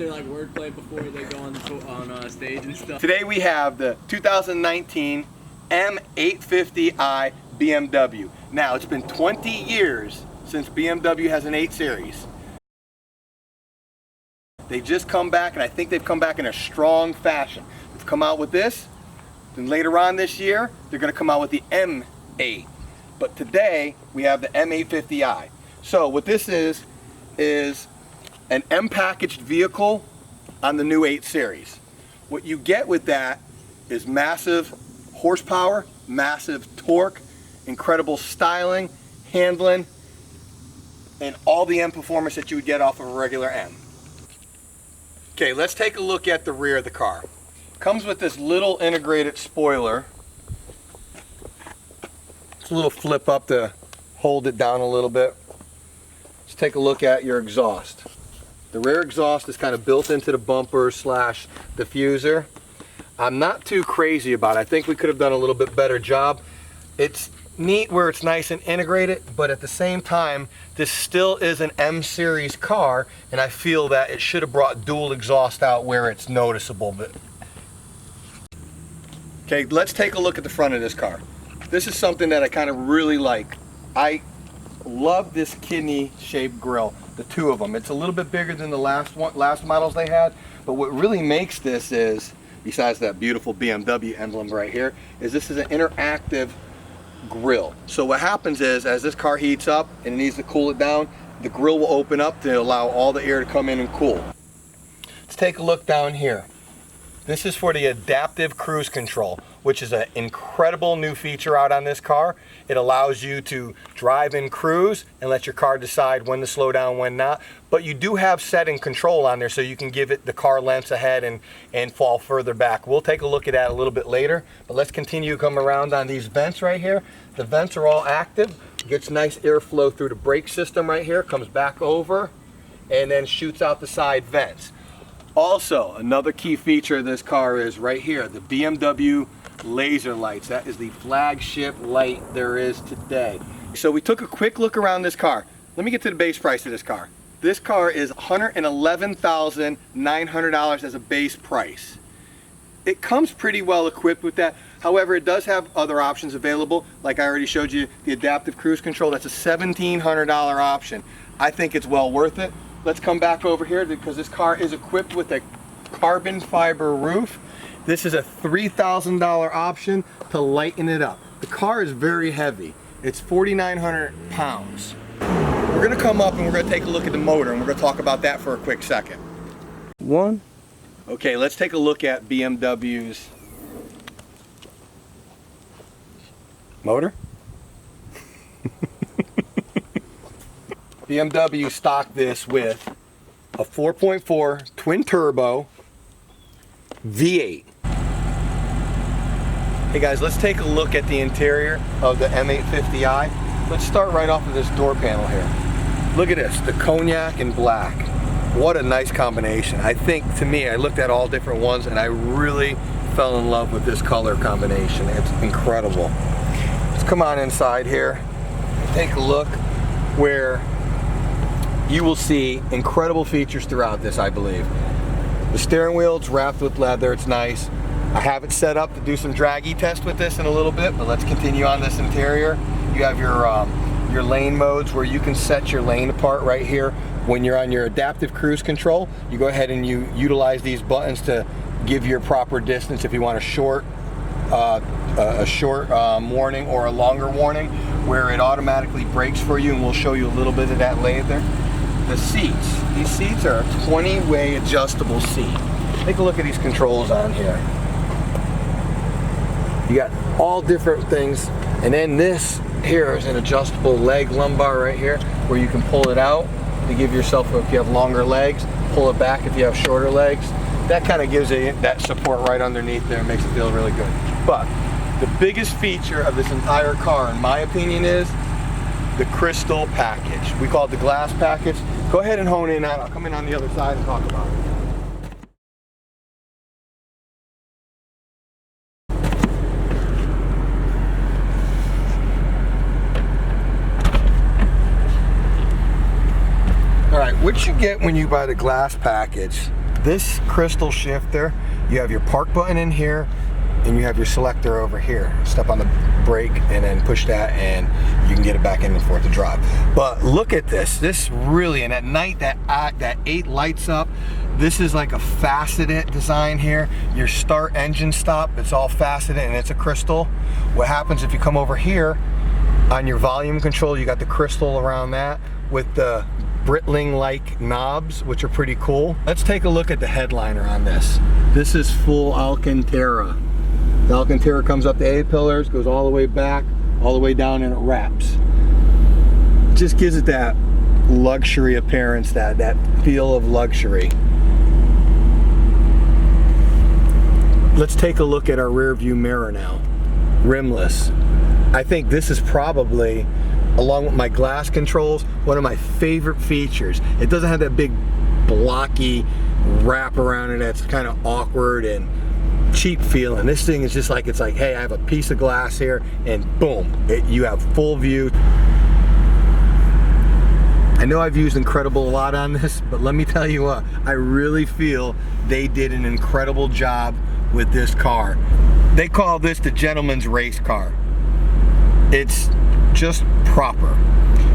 their like wordplay before they go on stage and stuff. Today we have the 2019 M850i BMW. Now it's been 20 years since BMW has an 8 Series. They just come back, and I think they've come back in a strong fashion. They've come out with this, then later on this year they're going to come out with the M8. But today we have the M850i. So what this is an M packaged vehicle on the new 8 Series. What you get with that is massive horsepower, massive torque, incredible styling, handling, and all the M performance that you would get off of a regular M. Okay, let's take a look at the rear of the car. Comes with this little integrated spoiler. It's a little flip up to hold it down a little bit. Let's take a look at your exhaust. The rear exhaust is kind of built into the bumper slash diffuser. I'm not too crazy about it. I think we could have done a little bit better job. It's neat where it's nice and integrated, but at the same time, this still is an M Series car, and I feel that it should have brought dual exhaust out where it's noticeable. But okay, let's take a look at the front of this car. This is something that I kind of really like. I love this kidney-shaped grille, the two of them. It's a little bit bigger than the last models they had, but what really makes this is, besides that beautiful BMW emblem right here, is this is an interactive grill. So what happens is, as this car heats up and it needs to cool it down, the grill will open up to allow all the air to come in and cool. Let's take a look down here. This is for the adaptive cruise control, which is an incredible new feature out on this car. It allows you to drive in cruise and let your car decide when to slow down, when not. But you do have setting control on there, so you can give it the car lengths ahead and fall further back. We'll take a look at that a little bit later, but let's continue to come around on these vents right here. The vents are all active. It gets nice airflow through the brake system right here, comes back over, and then shoots out the side vents. Also, another key feature of this car is right here, the BMW laser lights. That is the flagship light there is today. So we took a quick look around this car. Let me get to the base price of this car. This car is $111,900 as a base price. It comes pretty well equipped with that. However, it does have other options available. Like I already showed you, the adaptive cruise control, that's a $1,700 option. I think it's well worth it. Let's come back over here because this car is equipped with a carbon fiber roof. This is a $3,000 option to lighten it up. The car is very heavy. It's 4,900 pounds. We're gonna come up and we're gonna take a look at the motor, and we're gonna talk about that for a quick second. Okay, let's take a look at BMW's motor. BMW stocked this with a 4.4 twin turbo V8. Hey guys, let's take a look at the interior of the M850i. Let's start right off of this door panel here. Look at this, the cognac and black. What a nice combination. I think, to me, I looked at all different ones and I really fell in love with this color combination. It's incredible. Let's come on inside here and take a look where you will see incredible features throughout this, I believe. The steering wheel's wrapped with leather, it's nice. I have it set up to do some draggy test with this in a little bit, but let's continue on this interior. You have your lane modes where you can set your lane apart right here. When you're on your adaptive cruise control, you go ahead and you utilize these buttons to give your proper distance if you want a short warning or a longer warning, where it automatically brakes for you, and we'll show you a little bit of that later. The seats. These seats are a 20-way adjustable seat. Take a look at these controls on here. You got all different things, and then this here is an adjustable leg lumbar right here, where you can pull it out to give yourself, if you have longer legs, pull it back if you have shorter legs. That kind of gives you that support right underneath there, makes it feel really good. But the biggest feature of this entire car, in my opinion, is the crystal package. We call it the glass package. Go ahead and hone in on it. I'll come in on the other side and talk about it. All right, what you get when you buy the glass package This crystal shifter, you have your park button in here, and you have your selector over here. Step on the brake and then push that, and you can get it back in and forth to drive. But look at this. This really, and at night that 8 lights up. This is like a faceted design here. Your start engine stop, it's all faceted and it's a crystal. What happens if you come over here on your volume control, you got the crystal around that with the Britling-like knobs, which are pretty cool. Let's take a look at the headliner on this. This is full Alcantara. The Alcantara comes up the A-pillars, goes all the way back, all the way down, and it wraps. Just gives it that luxury appearance, that feel of luxury. Let's take a look at our rear view mirror now. Rimless. I think this is probably, along with my glass controls, one of my favorite features. It doesn't have that big blocky wrap around it that's kind of awkward and cheap feeling. This thing is just like, it's like, hey, I have a piece of glass here, and boom, you have full view. I know I've used Incredible a lot on this, but let me tell you what, I really feel they did an incredible job with this car. They call this the gentleman's race car. It's just proper.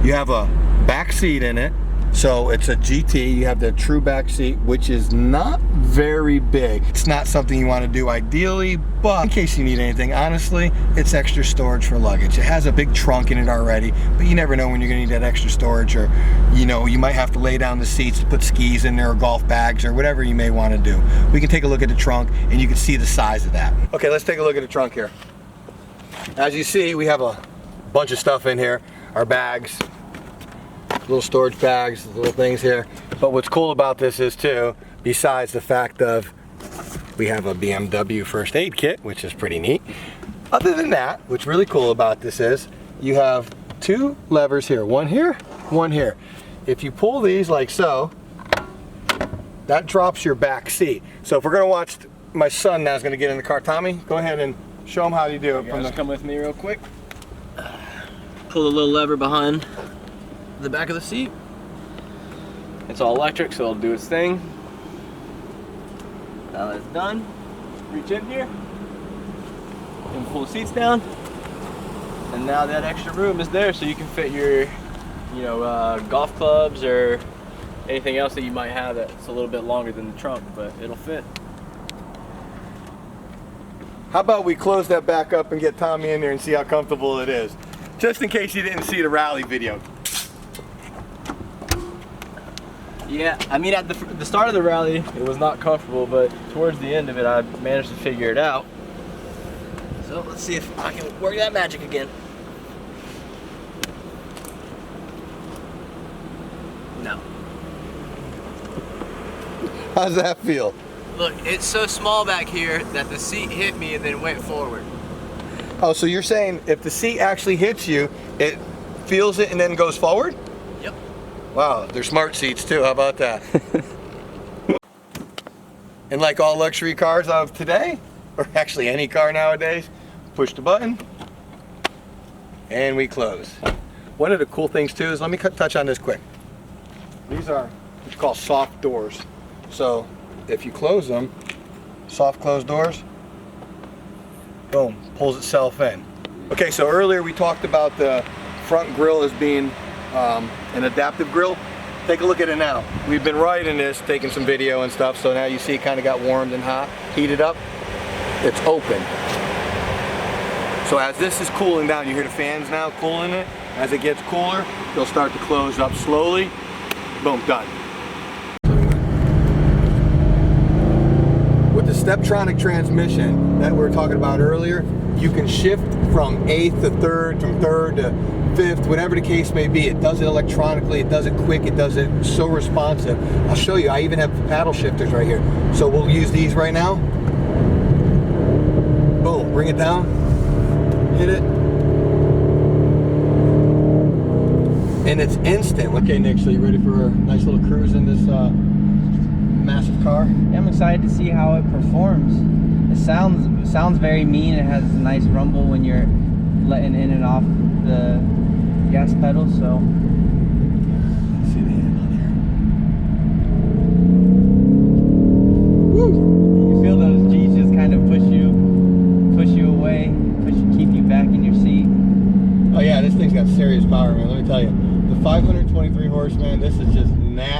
You have a back seat in it, so it's a GT. You have the true back seat, which is not very big. It's not something you want to do ideally, but in case you need anything, honestly, it's extra storage for luggage. It has a big trunk in it already, but you never know when you're gonna need that extra storage, or you know, you might have to lay down the seats to put skis in there or golf bags or whatever you may want to do. We can take a look at the trunk and you can see the size of that. Okay, let's take a look at the trunk here. As you see, we have a bunch of stuff in here. Our bags, little storage bags, little things here. But what's cool about this is too, besides the fact of we have a BMW first aid kit, which is pretty neat. Other than that, what's really cool about this is you have 2 levers here, one here, one here. If you pull these like so, that drops your back seat. So if we're gonna watch, my son now is gonna get in the car. Tommy, go ahead and show him how you do it. Just come with me real quick. Pull the little lever behind the back of the seat. It's all electric, so it'll do its thing. Now that's done, reach in here and pull the seats down, and now that extra room is there, so you can fit your, golf clubs or anything else that you might have that's a little bit longer than the trunk, but it'll fit. How about we close that back up and get Tommy in there and see how comfortable it is, just in case you didn't see the rally video. Yeah, I mean, at the start of the rally, it was not comfortable, but towards the end of it, I managed to figure it out. So let's see if I can work that magic again. No. How's that feel? Look, it's so small back here that the seat hit me and then went forward. Oh, so you're saying if the seat actually hits you, it feels it and then goes forward? Yep. Wow, they're smart seats too, how about that? And like all luxury cars of today, or actually any car nowadays, push the button and we close. One of the cool things too is, let me touch on this quick. These are what you call soft doors. So if you close them, soft closed doors, boom, pulls itself in. Okay, so earlier we talked about the front grille as being an adaptive grille. Take a look at it now. We've been riding this, taking some video and stuff, so now you see it kind of got warmed and hot, heated up. It's open. So as this is cooling down, you hear the fans now cooling it. As it gets cooler, they'll start to close up slowly. Boom, done. With the Steptronic transmission that we were talking about earlier, you can shift from 8th to 3rd, from 3rd to 5th, whatever the case may be. It does it electronically, it does it quick, it does it so responsive. I'll show you, I even have paddle shifters right here. So we'll use these right now. Boom, bring it down, hit it. And it's instant. Okay, Nick, so you ready for a nice little cruise in this massive car? Yeah, I'm excited to see how it performs. It sounds very mean. It has a nice rumble when you're letting in and off the gas pedal, so. See the handle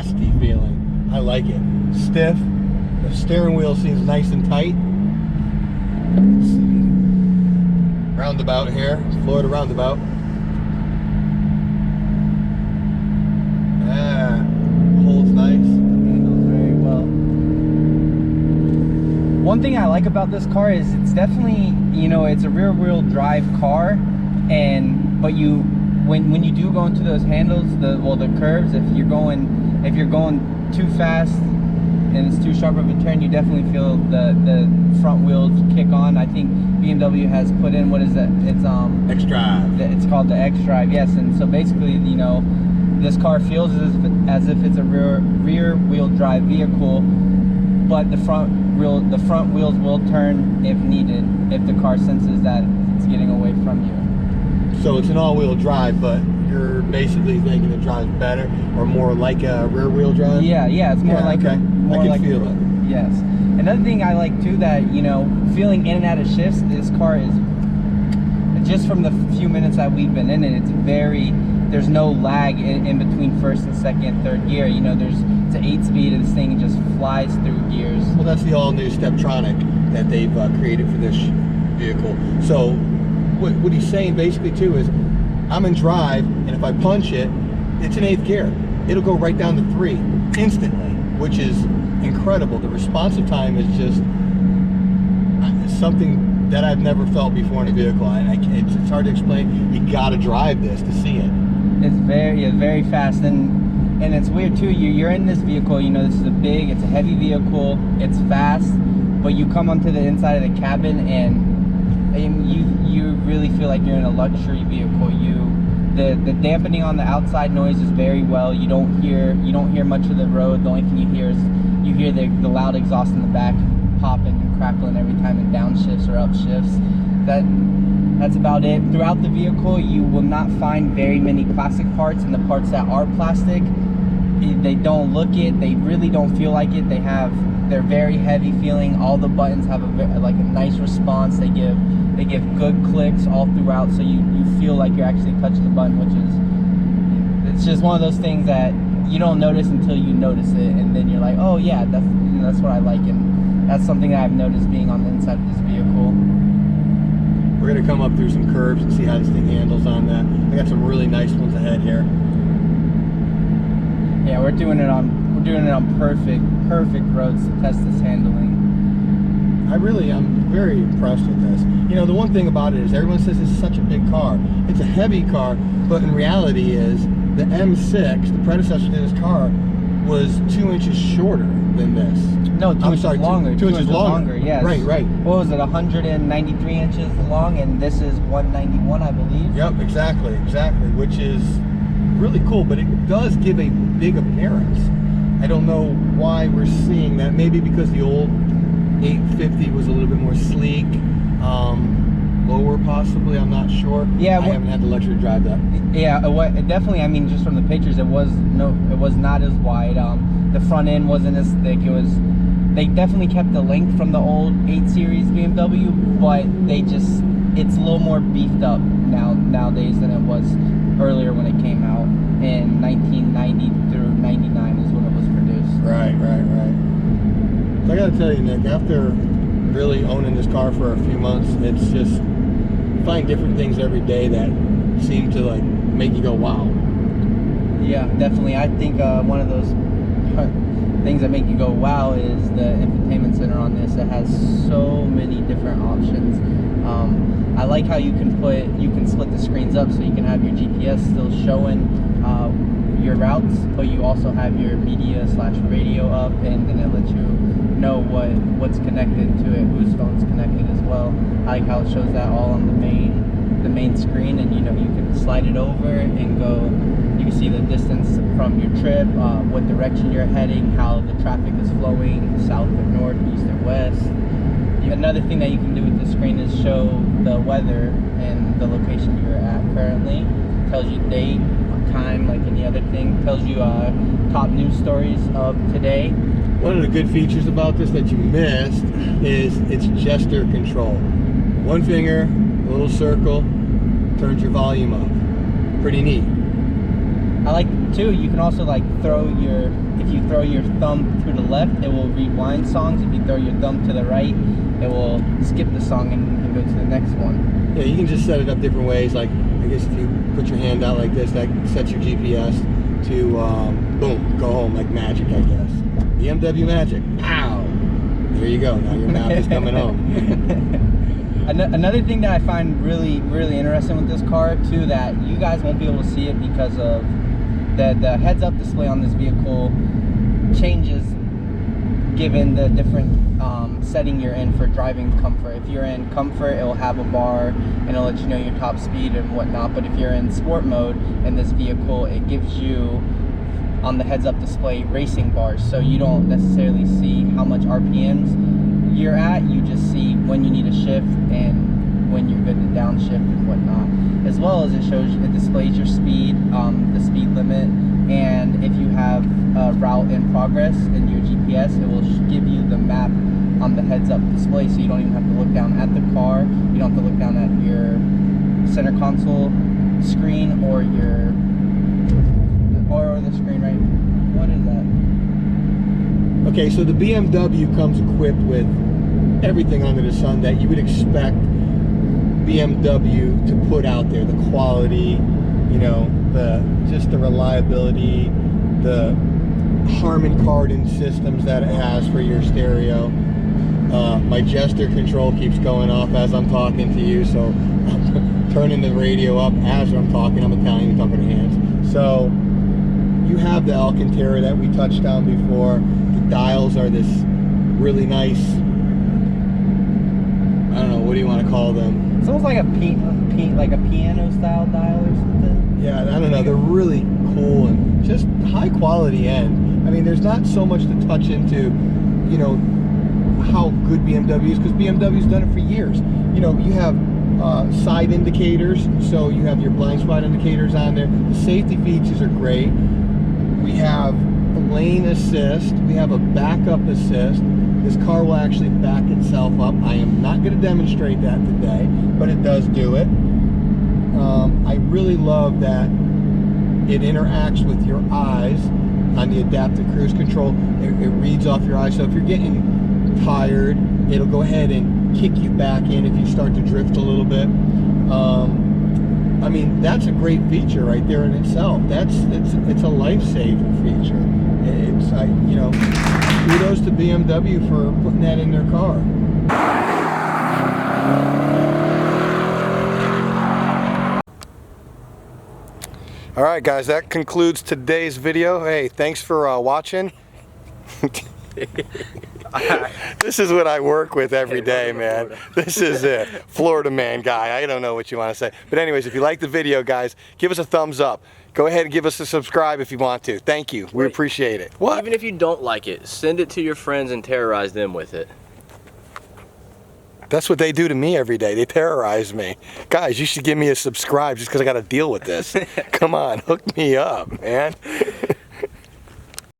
nasty feeling. I like it. Stiff. The steering wheel seems nice and tight. Let's see. Roundabout here, Florida roundabout. Yeah, holds nice. Handles very well. One thing I like about this car is it's definitely, you know, it's a rear-wheel drive car, but you when you do go into those handles, the curves, if you're going too fast and it's too sharp of a turn, you definitely feel the front wheels kick on. I think BMW has put in, what is that? It's X-Drive. It's called the X-Drive, yes. And so basically, you know, this car feels as if it's a rear wheel drive vehicle, but the front wheels will turn if needed, if the car senses that it's getting away from you. So it's an all-wheel drive, but you're basically thinking it drives better or more like a rear-wheel drive? Yeah, it's more like okay. more I can like feel it. Yes. Another thing I like too, that, you know, feeling in and out of shifts, this car is, just from the few minutes that we've been in it, there's no lag in between first and second and third gear. You know, it's an 8-speed and this thing just flies through gears. Well, that's the all-new Steptronic that they've created for this vehicle. So what he's saying basically too is, I'm in drive, and if I punch it, it's in 8th gear. It'll go right down to 3 instantly, which is incredible. The responsive time is just something that I've never felt before in a vehicle. It's hard to explain. You gotta drive this to see it. It's very fast, and it's weird too. You're in this vehicle. You know, this is it's a heavy vehicle. It's fast, but you come onto the inside of the cabin, and you really feel like you're in a luxury vehicle. The dampening on the outside noise is very well. You don't hear much of the road. The only thing you hear is the loud exhaust in the back popping and crackling every time it downshifts or upshifts. That's about it. Throughout the vehicle, you will not find very many plastic parts, and the parts that are plastic, they don't look it. They really don't feel like it. They're very heavy feeling. All the buttons have a nice response. They give good clicks all throughout, so you feel like you're actually touching the button, it's just one of those things that you don't notice until you notice it, and then you're like, oh yeah, that's what I like, and that's something that I've noticed being on the inside of this vehicle. We're gonna come up through some curves and see how this thing handles on that. I got some really nice ones ahead here. Yeah, we're doing it on perfect roads to test this handling. I'm very impressed with this. You know, the one thing about it is everyone says this is such a big car. It's a heavy car, but in reality is the M6, the predecessor to this car, was 2 inches shorter than this. No, 2 inches longer. 2 inches longer. Yes. Right. What was it? 193 inches long, and this is 191, I believe. Yep, exactly. Which is really cool, but it does give a big appearance. I don't know why we're seeing that. Maybe because the old 850 was a little bit more sleek, lower possibly. I'm not sure. Yeah, I haven't had the luxury to drive that. Yeah, definitely. I mean, just from the pictures, it was not as wide. The front end wasn't as thick. They definitely kept the length from the old 8 Series BMW, but it's a little more beefed up nowadays than it was earlier when it came out in 1990 through 99 is when it was produced. Right. So I gotta tell you, Nick, after really owning this car for a few months, it's just, you find different things every day that seem to like make you go, wow. Yeah, definitely. I think one of those things that make you go wow is the infotainment center on this. It has so many different options. I like how you can split the screens up so you can have your GPS still showing your routes, but you also have your media/radio up, and then it lets you know what's connected to it, whose phone's connected as well. I like how it shows that all on the main screen, and you know, you can slide it over and go. You can see the distance from your trip, what direction you're heading, how the traffic is flowing, south or north, east or west. Another thing that you can do with the screen is show the weather and the location you're at currently. Tells you date, time, like any other thing. Tells you top news stories of today. One of the good features about this that you missed is its gesture control. One finger, a little circle, turns your volume up. Pretty neat. I like too, you can also like if you throw your thumb to the left, it will rewind songs. If you throw your thumb to the right, it will skip the song and go to the next one. Yeah, you can just set it up different ways. Like, I guess if you put your hand out like this, that sets your GPS to, boom, go home like magic, I guess. BMW magic. Ow! There you go. Now your map is coming home. Another thing that I find really, really interesting with this car too, that you guys won't be able to see it because of the heads-up display on this vehicle changes given the different setting you're in for driving comfort. If you're in comfort, it will have a bar and it'll let you know your top speed and whatnot. But if you're in sport mode in this vehicle, it gives you on the heads-up display racing bars, so you don't necessarily see how much RPMs you're at. You just see when you need a shift and when you're good to downshift and whatnot, as well as it displays your speed, the speed limit, and if you have a route in progress in your GPS, it will give you the map on the heads-up display, so you don't even have to look down at the car. You don't have to look down at your center console screen or the screen, right? What is that? Okay, so the BMW comes equipped with everything under the sun that you would expect BMW to put out there. The quality, you know, just the reliability, the Harman Kardon systems that it has for your stereo. My gesture control keeps going off as I'm talking to you, so I'm turning the radio up as I'm talking. I'm Italian, we talk with our hands. So you have the Alcantara that we touched on before. The dials are this really nice, I don't know, what do you want to call them? It's almost like a piano style dial or something. Yeah, I don't know, they're really cool and just high quality end. I mean, there's not so much to touch into, you know, how good BMW is, because BMW's done it for years. You know, you have side indicators, so you have your blind spot indicators on there. The safety features are great. We have a lane assist, we have a backup assist. This car will actually back itself up. I am not going to demonstrate that today, but it does do it. I really love that it interacts with your eyes on the adaptive cruise control. It reads off your eyes, so if you're getting tired, it'll go ahead and kick you back in if you start to drift a little bit. I mean, that's a great feature right there in itself. It's a life-saving feature. You know, kudos to BMW for putting that in their car. All right, guys, that concludes today's video. Hey, thanks for watching. This is what I work with every day, man. This is it. Florida man guy. I don't know what you want to say. But anyways, if you like the video, guys, give us a thumbs up. Go ahead and give us a subscribe if you want to. Thank you. We appreciate it. What? Even if you don't like it, send it to your friends and terrorize them with it. That's what they do to me every day. They terrorize me. Guys, you should give me a subscribe just because I got to deal with this. Come on, hook me up, man.